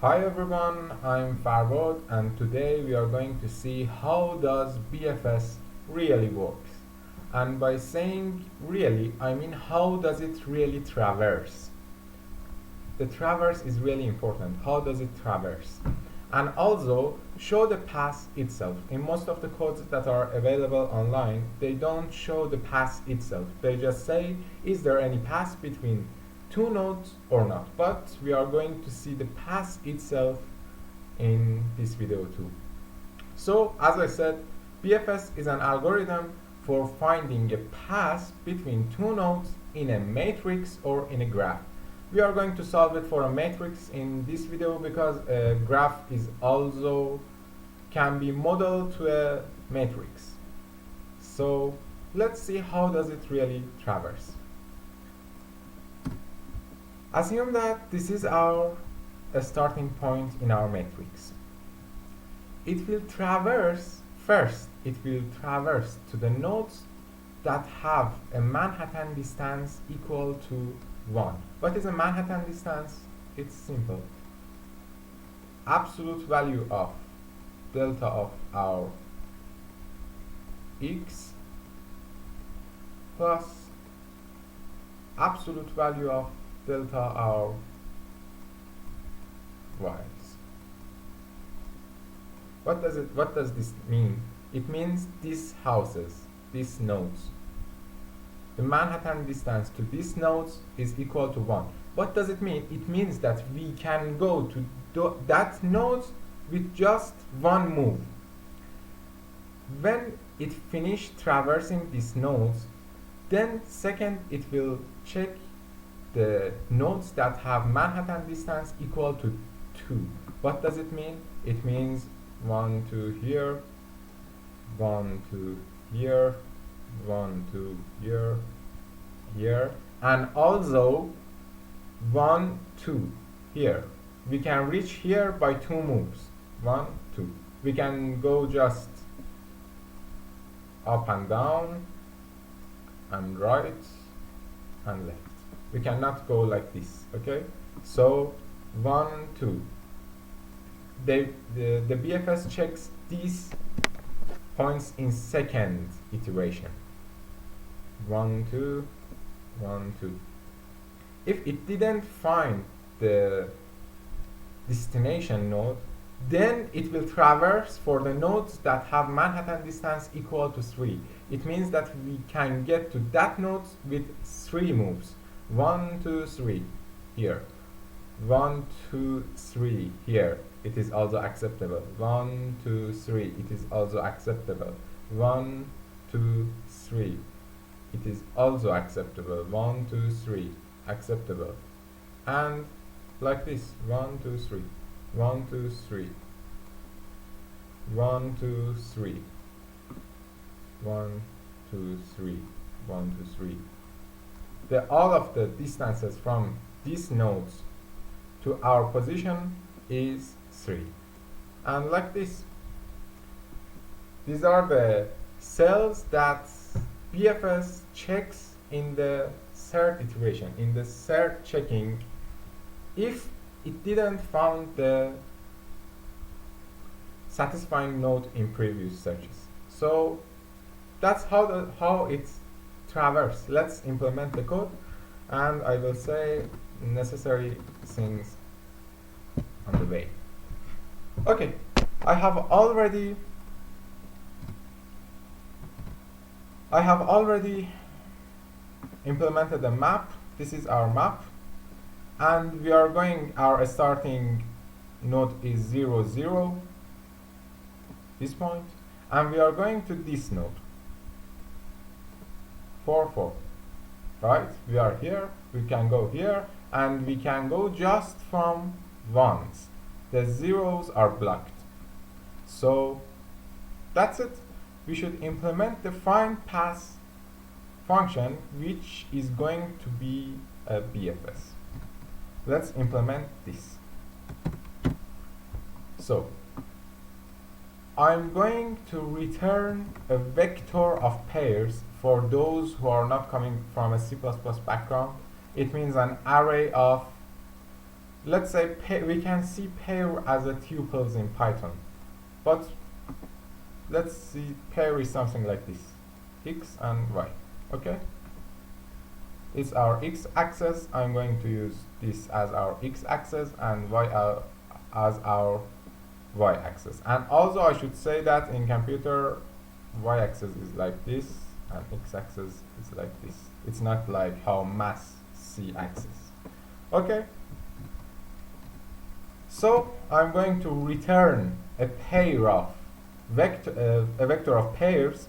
Hi everyone, I'm Farwad and today we are going to see how does BFS really works. And by saying really, I mean how does it really traverse. The traverse is really important. How does it traverse? And also show the path itself. In most of the codes that are available online, they don't show the path itself. They just say, is there any path between two nodes or not? But we are going to see the path itself in this video too. So as I said, BFS is an algorithm for finding a path between two nodes in a matrix or in a graph. We are going to solve it for a matrix in this video because a graph is also can be modeled to a matrix. So let's see how does it really traverse. Assume that this is our starting point in our matrix. It will traverse first, it will traverse to the nodes that have a Manhattan distance equal to 1. What is a Manhattan distance? It's simple. Absolute value of delta of our x plus absolute value of delta our y's. What does this mean? It means these houses, these nodes. The Manhattan distance to these nodes is equal to 1. What does it mean? It means that we can go to that node with just one move. When it finishes traversing these nodes, then second it will check the nodes that have Manhattan distance equal to 2. What does it mean? It means 1 to here, 1 to here, 1 to here, here, and also 1 2 here. We can reach here by 2 moves. 1 2. We can go just up and down and right and left. We cannot go like this. Okay, so 1 2. The BFS checks these points in second iteration. 1 2 1 2. If it didn't find the destination node, then it will traverse for the nodes that have Manhattan distance equal to 3. It means that we can get to that node with 3 moves. 1 2 3 here, 1 2 3 here. It is also acceptable. 1 2 3. It is also acceptable. 1 2 3. It is also acceptable. 1 2 3. Acceptable. And like this. 1 2 3. 1 2 3. 1 2 3. 1 2 3. 1 2 3. All of the distances from these nodes to our position is 3. And like this. These are the cells that BFS checks in the third iteration, in the third checking, if it didn't find the satisfying node in previous searches. So that's how it's traversed. Let's implement the code, and I will say necessary things on the way. Okay, I have already implemented a map. This is our map, and we are going, our starting node is 0 0, this point, and we are going to this node 4 4, right? We are here, we can go here, and we can go just from ones. The zeros are blocked. So that's it. We should implement the find path function, which is going to be a BFS. Let's implement this. So I'm going to return a vector of pairs for those who are not coming from a C++ background. It means an array of let's say we can see pair as a tuples in Python, but let's see pair is something like this, x and y. Okay, it's our x-axis. I'm going to use this as our x-axis and y as our y-axis. And also I should say that in computer, y-axis is like this and x-axis is like this. It's not like how math see axis. Okay, so I'm going to return a pair of a vector of pairs.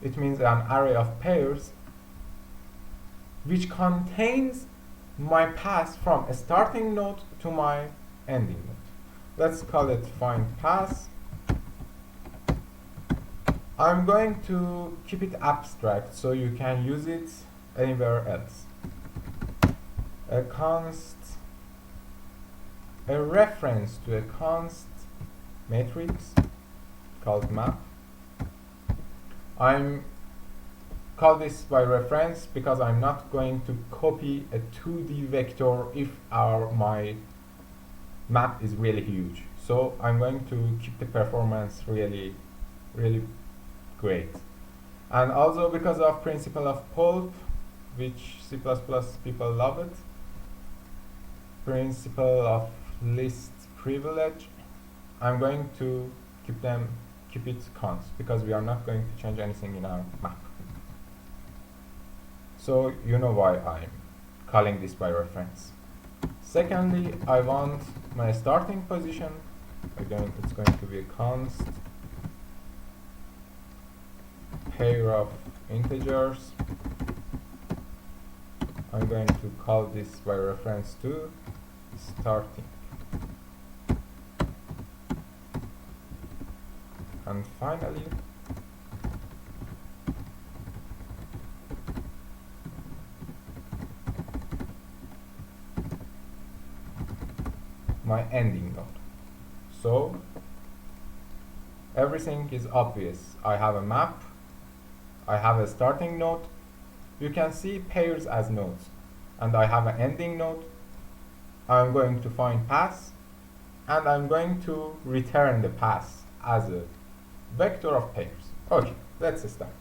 It means an array of pairs which contains my path from a starting node to my ending node. Let's call it find path. I'm going to keep it abstract so you can use it anywhere else. A const, a reference to a const matrix called map. I'm call this by reference because I'm not going to copy a 2D vector if my map is really huge. So I'm going to keep the performance really great. And also because of principle of pulp, which C++ people love it, principle of least privilege, I'm going to keep it const because we are not going to change anything in our map. So you know why I'm calling this by reference. Secondly, I want my starting position. Again, it's going to be a const pair of integers. I'm going to call this by reference to starting. And finally, my ending node. So everything is obvious. I have a map, I have a starting node. You can see pairs as nodes, and I have an ending node. I'm going to find paths, and I'm going to return the path as a vector of pairs. Okay, let's start.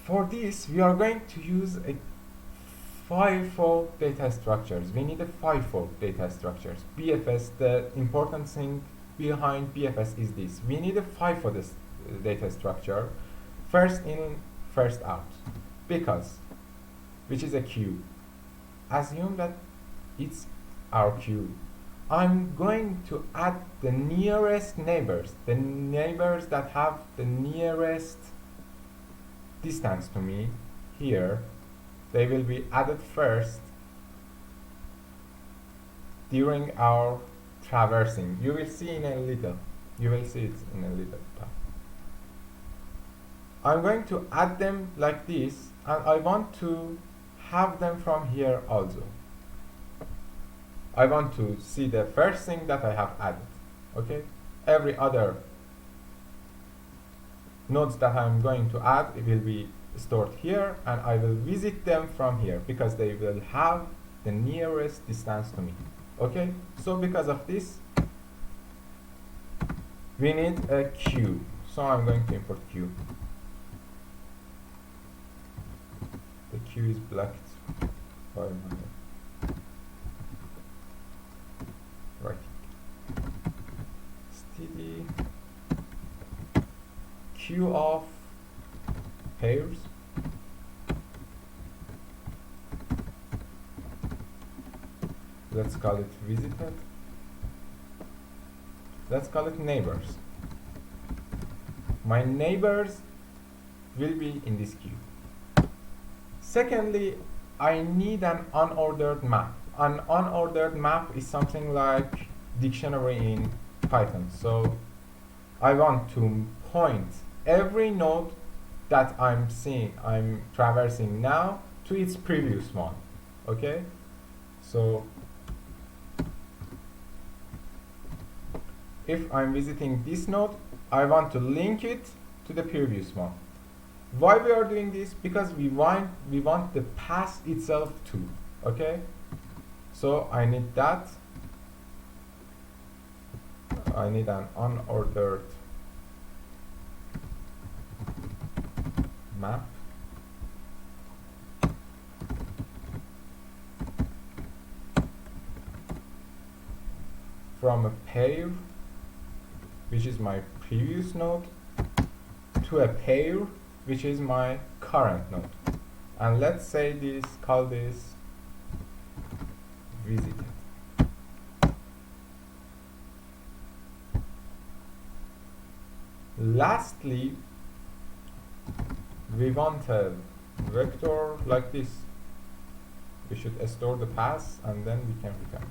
For this, we are going to use a FIFO data structures. We need a FIFO data structures. BFS, the important thing behind BFS is this. We need a FIFO data structure, first in, first out, because, which is a queue. Assume that it's our queue. I'm going to add the nearest neighbors, the neighbors that have the nearest distance to me here. They will be added first during our traversing. You will see in a little. You will see it in a little time. I'm going to add them like this, and I want to have them from here also. I want to see the first thing that I have added. Okay? Every other nodes that I'm going to add, it will be stored here, and I will visit them from here because they will have the nearest distance to me. Okay? So because of this, we need a queue. So I'm going to import queue. The queue is blocked by my std queue of pairs. Let's call it visited. Let's call it neighbors. My neighbors will be in this queue. Secondly, I need an unordered map. An unordered map is something like dictionary in Python. So I want to point every node that I'm traversing now to its previous one. Okay? So if I'm visiting this node, I want to link it to the previous one. Why we are doing this? Because we want the pass itself too. Okay, so I need that. I need an unordered map from a pair, which is my previous node, to a pair, which is my current node. And let's say this, call this visited. Lastly, we want a vector like this. We should store the pass and then we can return.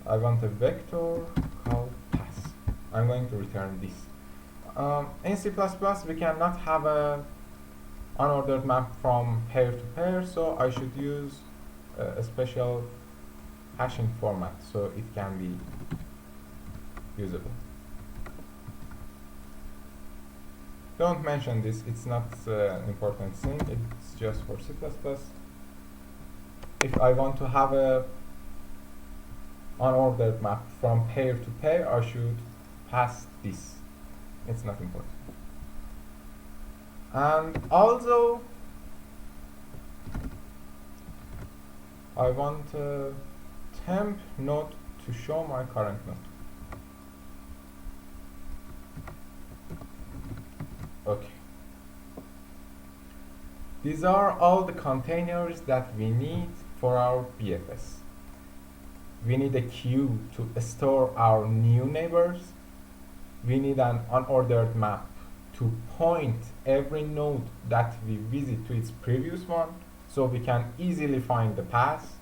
I want a vector called pass. I'm going to return this. In C++, we cannot have a unordered map from pair to pair, so I should use a special hashing format so it can be usable. Don't mention this, it's not an important thing, it's just for C++. If I want to have a unordered map from pair to pair, I should pass this. It's not important. And also, I want a temp node to show my current node. Okay. These are all the containers that we need for our BFS. We need a queue to store our new neighbors. We need an unordered map to point every node that we visit to its previous one, so we can easily find the path.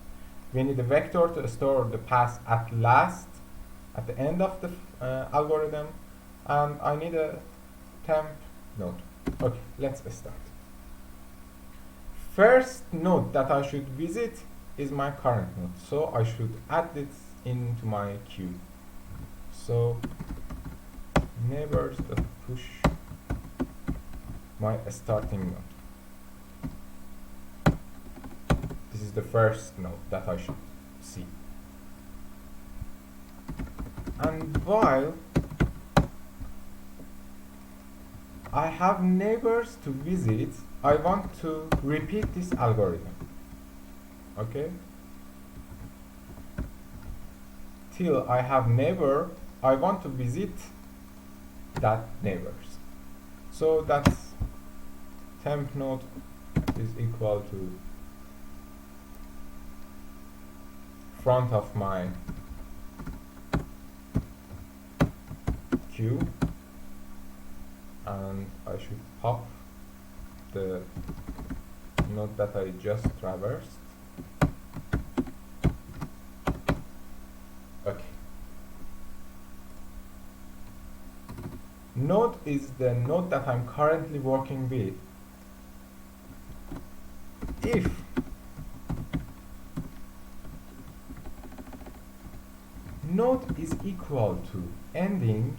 We need a vector to store the path at the end of the algorithm, and I need a temp node. Okay, let's start. First node that I should visit is my current node, so I should add this into my queue. So neighbors that push my starting node. This is the first node that I should see. And while I have neighbors to visit, I want to repeat this algorithm. Okay? Till I have neighbor, I want to visit that neighbors. So that's temp node is equal to front of my queue, and I should pop the node that I just traversed. Okay. Node is the node that I'm currently working with. If node is equal to ending,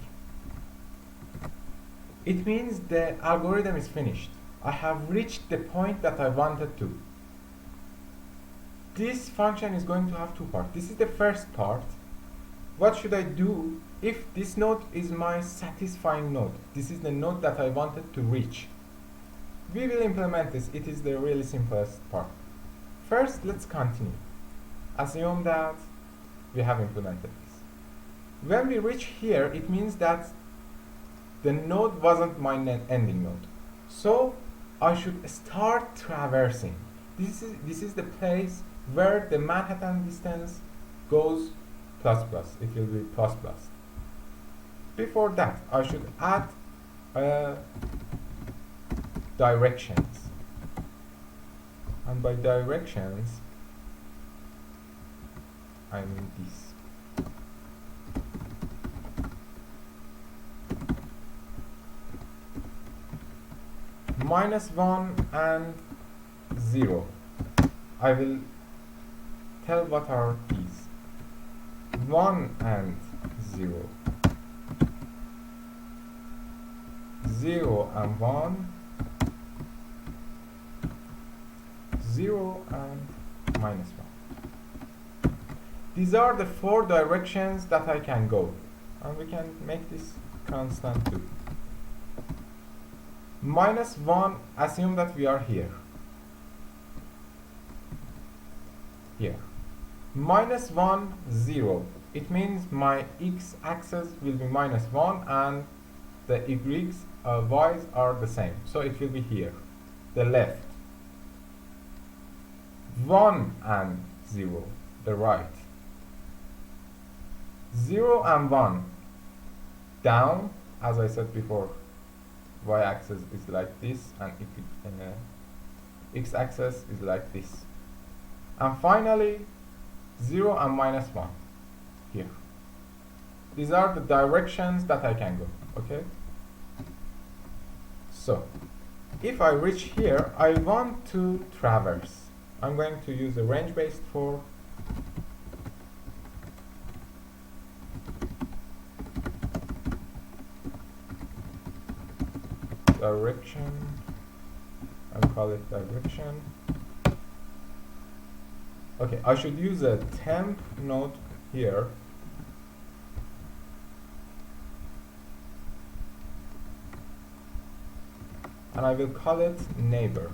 it means the algorithm is finished. I have reached the point that I wanted to. This function is going to have two parts. This is the first part. What should I do if this node is my satisfying node? This is the node that I wanted to reach. We will implement this. It is the really simplest part. First, let's continue. Assume that we have implemented this. When we reach here, it means that the node wasn't my ending node. So I should start traversing. This is the place where the Manhattan distance goes ++. It will be ++. Before that, I should add directions. And by directions, I mean this. -1 and 0. I will tell what are these. 1 and 0. 0 and 1, 0 and minus 1. These are the 4 directions that I can go, and we can make this constant too. Minus 1, assume that we are here. Here. Minus 1, 0. It means my x-axis will be minus 1 and the y's, y's are the same. So it will be here, the left. 1 and 0, the right. 0 and 1, down, as I said before, y-axis is like this and x-axis is like this. And finally, 0 and minus 1, here. These are the directions that I can go, okay? So, if I reach here, I want to traverse. I'm going to use a range-based for direction, I'll call it direction. Okay, I should use a temp node here. And I will call it neighbor.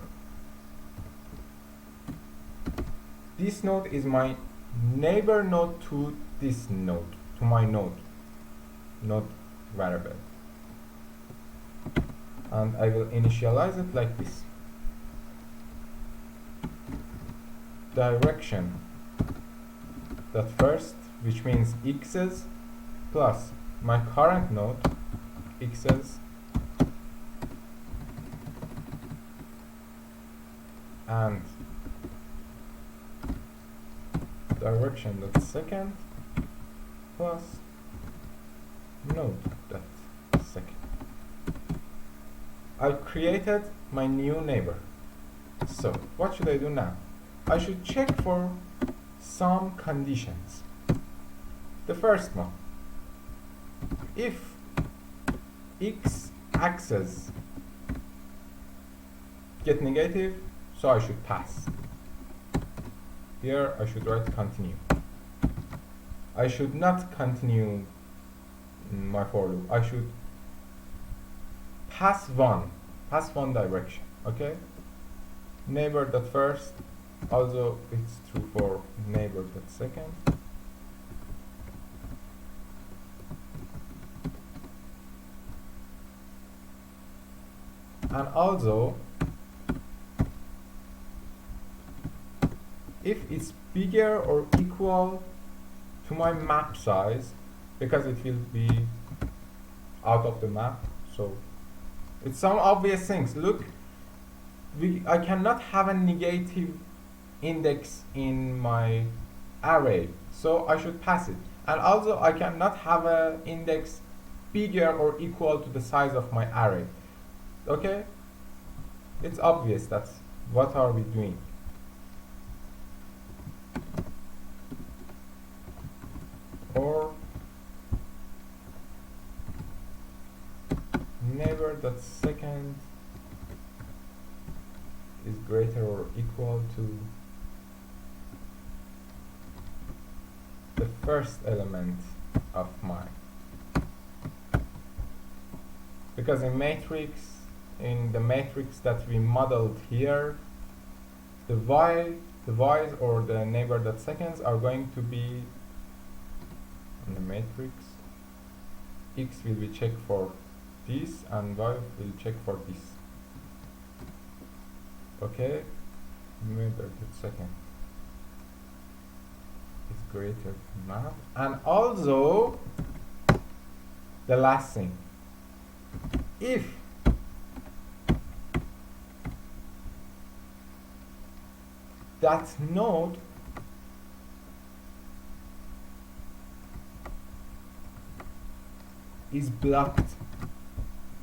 This node is my neighbor node to this node, to my node variable. And I will initialize it like this. Direction that first, which means x's plus my current node x's and direction that second plus node that second. I created my new neighbor. So what should I do now? I should check for some conditions. The first one, if x-axis get negative, so I should pass. Here I should write continue. I should not continue my for loop. I should pass one direction, okay? Neighbor that first, also it's true for neighbor that second. And also, if it's bigger or equal to my map size, because it will be out of the map, so it's some obvious things. Look, I cannot have a negative index in my array, so I should pass it. And also I cannot have an index bigger or equal to the size of my array. Okay? It's obvious. That's what are we doing. Or neighbor that second is greater or equal to the first element of mine. Because in the matrix that we modeled here, the y's or the neighbor that seconds are going to be in the matrix. X will be checked for this and y will check for this. Okay, neighbor that second is greater than map. And also the last thing, if that node is blocked.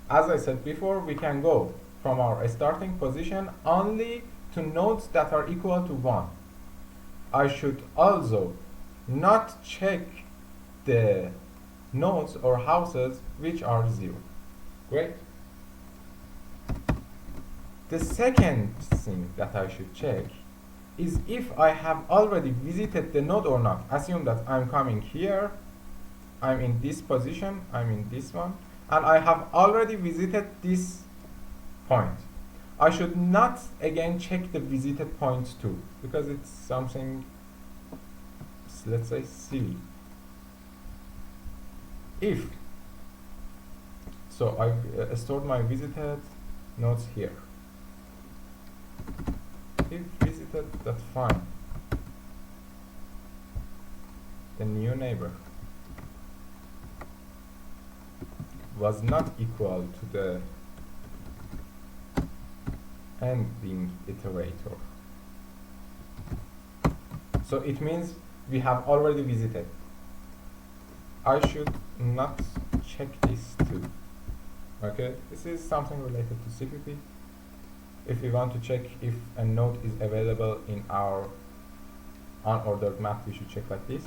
As I said before, we can go from our starting position only to nodes that are equal to 1. I should also not check the nodes or houses which are 0. Great. The second thing that I should check is if I have already visited the node or not. Assume that I'm coming here, I'm in this position, I'm in this one, and I have already visited this point. I should not again check the visited points too, because it's something, let's say, silly. If so, I've stored my visited nodes here. If visited, that's fine. The new neighbor was not equal to the ending iterator. So it means we have already visited. I should not check this too. Okay, this is something related to security. If we want to check if a node is available in our unordered map, we should check like this.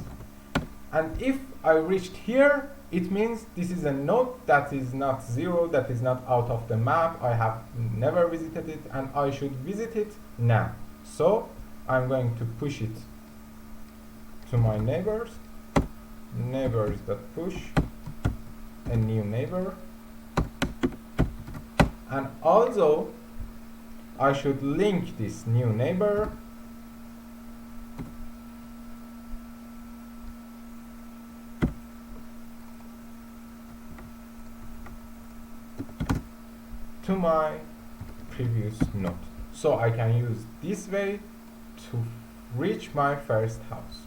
And if I reached here, it means this is a node that is not zero, that is not out of the map. I have never visited it, and I should visit it now. So I'm going to push it to my neighbors. Neighbors.push a new neighbor. And also I should link this new neighbor to my previous node, so I can use this way to reach my first house.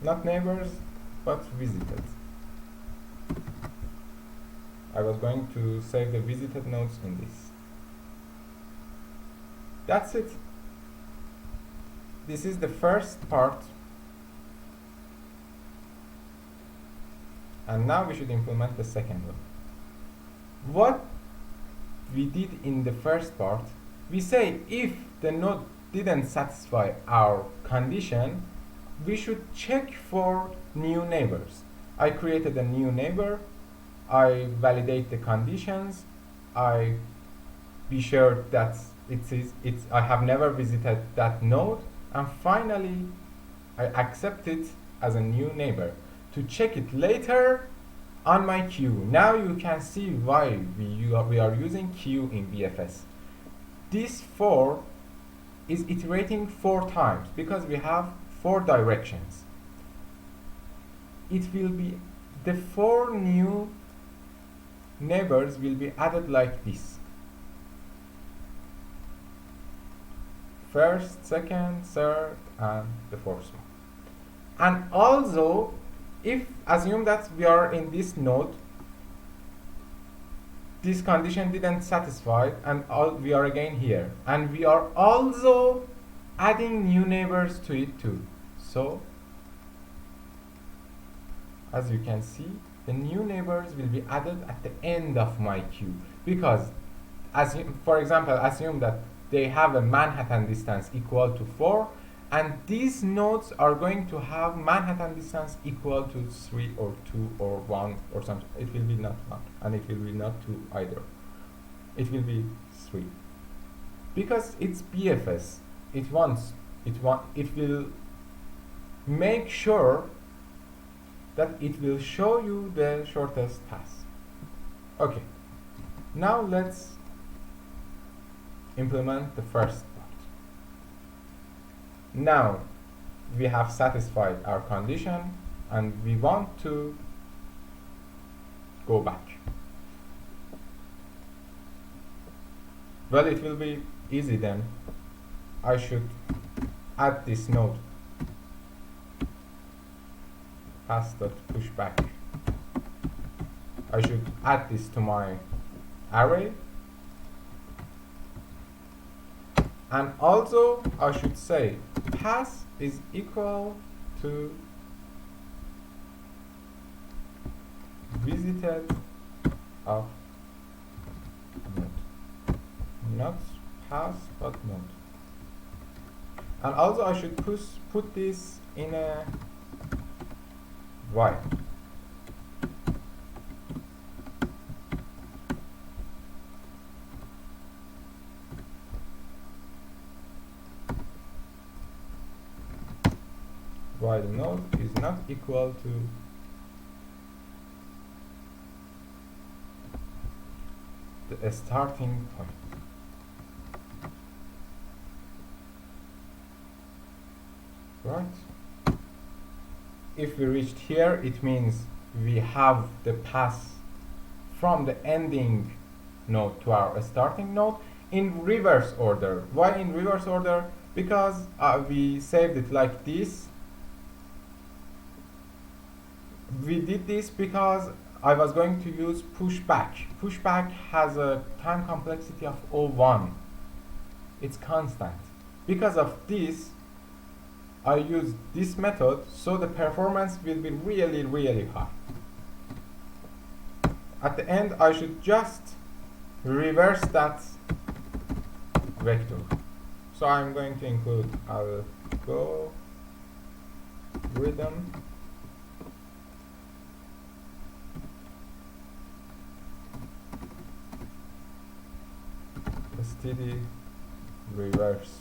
Not neighbors, but visited. I was going to save the visited nodes in this. That's it. This is the first part. And now we should implement the second one. What we did in the first part, we say if the node didn't satisfy our condition, we should check for new neighbors. I created a new neighbor, I validate the conditions, I be sure that I have never visited that node, and finally I accept it as a new neighbor to check it later on my queue. Now you can see why we are using queue in BFS. This for is iterating 4 times because we have 4 directions. It will be the 4 new neighbors will be added like this: first, second, third, and the 4th one. And also, if assume that we are in this node, this condition didn't satisfy, and we are again here, and we are also adding new neighbors to it too. So as you can see, the new neighbors will be added at the end of my queue, because for example, assume that they have a Manhattan distance equal to 4, and these nodes are going to have Manhattan distance equal to 3 or 2 or 1 or something. It will be not 1, and it will be not 2 either. It will be 3. Because it's BFS, it will make sure that it will show you the shortest path. Okay, now let's implement the first part. Now we have satisfied our condition and we want to go back. Well, it will be easy then. I should add this node, path.pushback. I should add this to my array, and also I should say path is equal to visited of node, not path but node. And also I should put this in a while. while node is not equal to the starting point. Right? If we reached here, it means we have the path from the ending node to our starting node in reverse order. Why in reverse order? Because we saved it like this. We did this because I was going to use pushback. Pushback has a time complexity of O1. It's constant. Because of this, I use this method, so the performance will be really, really high. At the end, I should just reverse that vector. So I'm going to include algorithm std reverse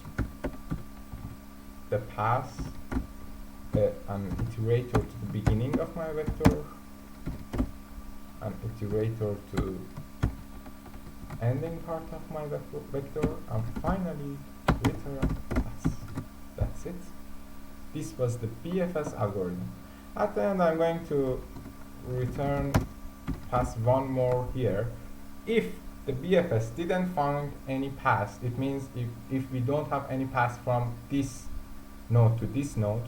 the path an iterator to the beginning of my vector, an iterator to ending part of my vector, and finally return path. That's it. This was the BFS algorithm. At the end, I'm going to return pass one more here. If the BFS didn't find any path, it means if we don't have any path from this node to this node,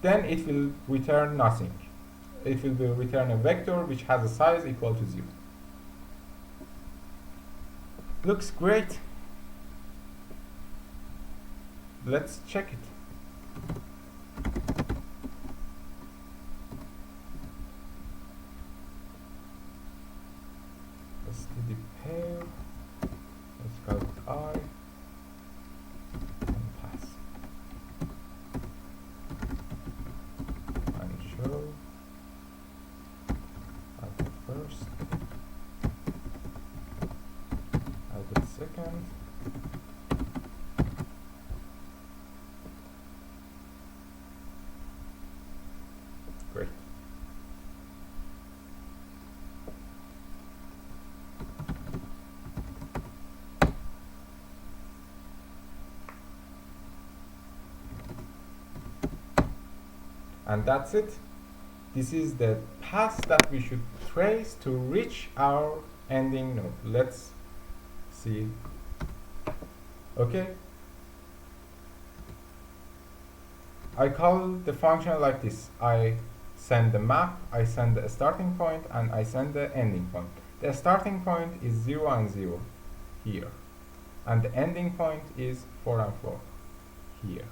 then it will return nothing. It will return a vector which has a size equal to 0. Looks great. Let's check it. Std pair. Let's call it I and pass. And show. I did first. I did second. Great. And that's it. This is the path that we should trace to reach our ending node. Let's see. Okay. I call the function like this. I send the map, I send the starting point, and I send the ending point. The starting point is 0 and 0 here. And the ending point is 4 and 4 here.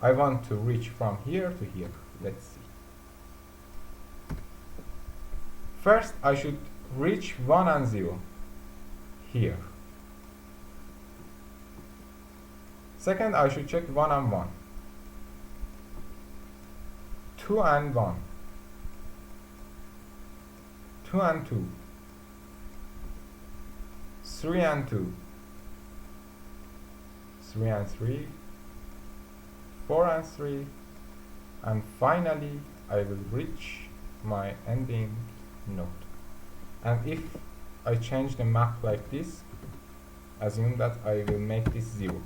I want to reach from here to here. Let's see. First, I should reach 1 and 0 here. Second, I should check 1 and 1. 2 and 1. 2 and 2. 3 and 2. 3 and 3. 4 and 3, and finally I will reach my ending node. And if I change the map like this, assume that I will make this 0,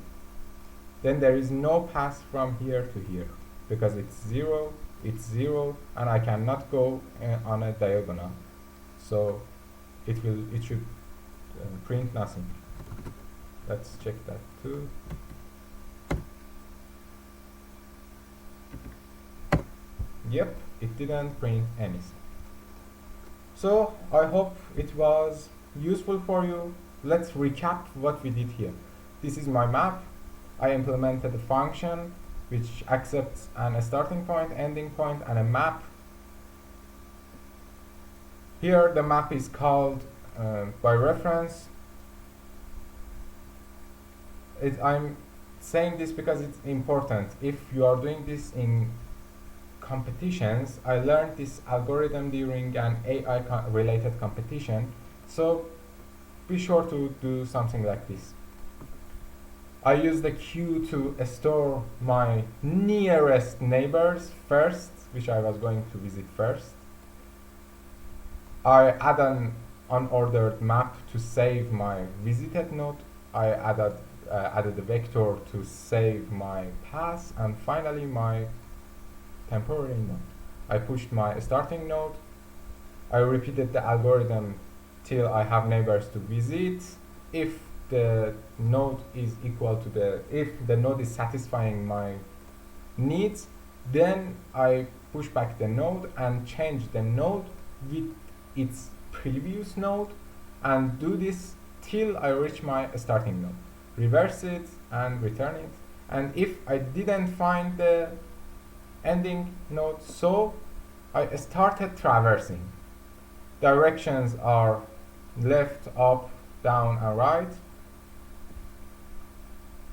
then there is no path from here to here, because it's 0, and I cannot go on a diagonal, so it should print nothing. Let's check that too. Yep, it didn't print anything. So I hope it was useful for you. Let's recap what we did here. This is my map. I implemented a function which accepts a starting point, ending point, and a map. Here the map is called by reference. I'm saying this because it's important. If you are doing this in competitions, I learned this algorithm during an AI related competition, so be sure to do something like this. I use the queue to store my nearest neighbors first, which I was going to visit first. I add an unordered map to save my visited node. I added a vector to save my path, and finally my temporary node. I pushed my starting node. I repeated the algorithm till I have neighbors to visit. If the node is equal to if the node is satisfying my needs, then I push back the node and change the node with its previous node, and do this till I reach my starting node. Reverse it and return it. And if I didn't find the ending node, so I started traversing. Directions are left, up, down, and right.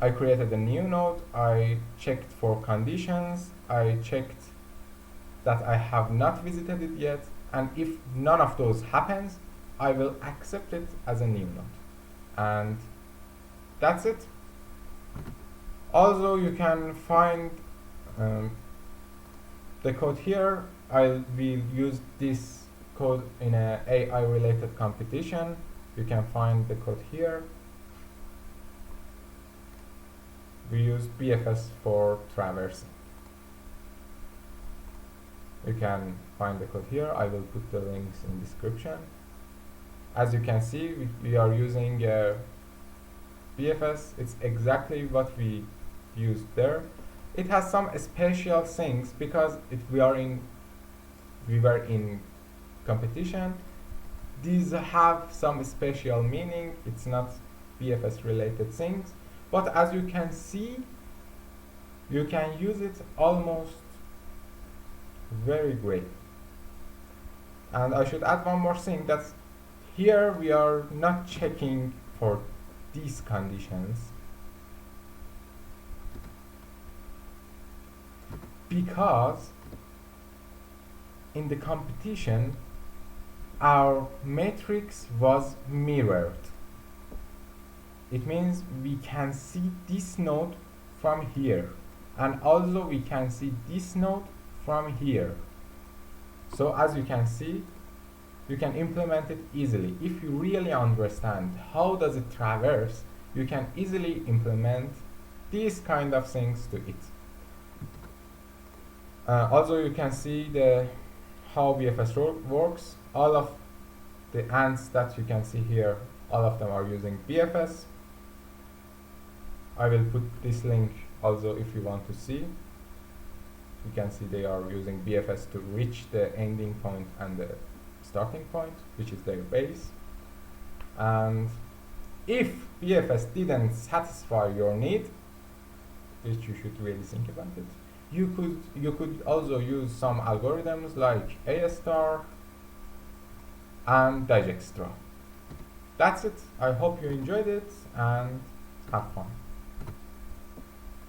I created a new node. I checked for conditions. I checked that I have not visited it yet. And if none of those happens, I will accept it as a new node. And that's it. Also, you can find the code here. I will use this code in an AI related competition. You can find the code here. We use BFS for traversing. You can find the code here. I will put the links in description. As you can see, we are using BFS. It's exactly what we used there. It has some special things because we were in competition. These have some special meaning. It's not BFS related things, but as you can see, you can use it almost very great. And I should add one more thing, that here we are not checking for these conditions because in the competition our matrix was mirrored. It means we can see this node from here, and also we can see this node from here. So as you can see, you can implement it easily. If you really understand how does it traverse, you can easily implement these kind of things to it. Also, you can see how BFS works. All of the ants that you can see here, all of them are using BFS. I will put this link also if you want to see. You can see they are using BFS to reach the ending point and the starting point, which is their base. And if BFS didn't satisfy your need, which you should really think about it, you could also use some algorithms like A star and Digex. That's it. I hope you enjoyed it and have fun.